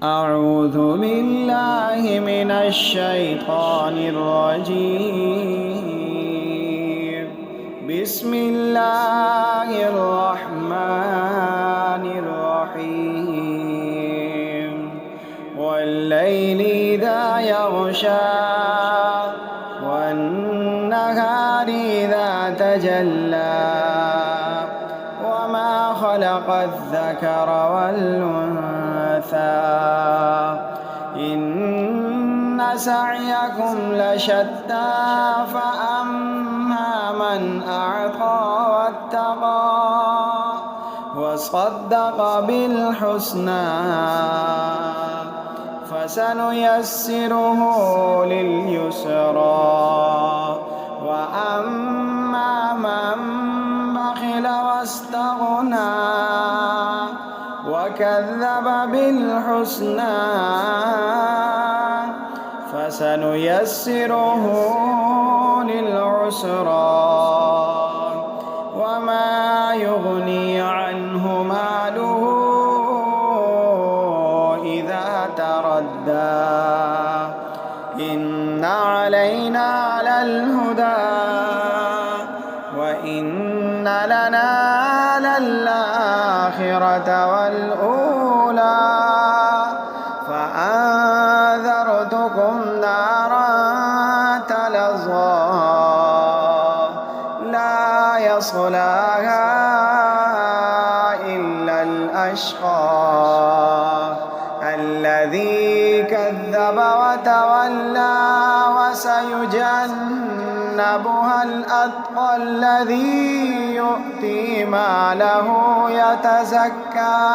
أعوذ بالله من الشيطان الرجيم. بسم الله الرحمن الرحيم. والليل إذا يغشى والنهار إذا تجلى وما خلق الذكر والأنثى إن سعيكم لشتى فأما من أعطى واتقى وصدق بالحسنى فسنيسره لليسرى وأما من بخل واستغنى وكذب بالحسنى فسنيسره للعسرى وما يغني عنه ماله إذا تردى إن علينا للهدى وإن لنا للآخرة والأولى فأنذرتكم نارا تلظى لا يصلاها إلا الأشقى الذي كذب وتولى وسيجنبها الأتقى الذي يؤتي ماله يتزكى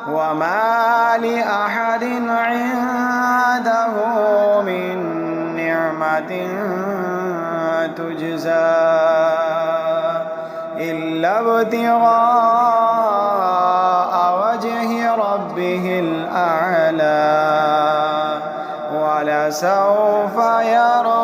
وما لأحد عنده من نعمة تجزى إلا ابتغاء وجه ربه الأعلى ولسوف يرضى.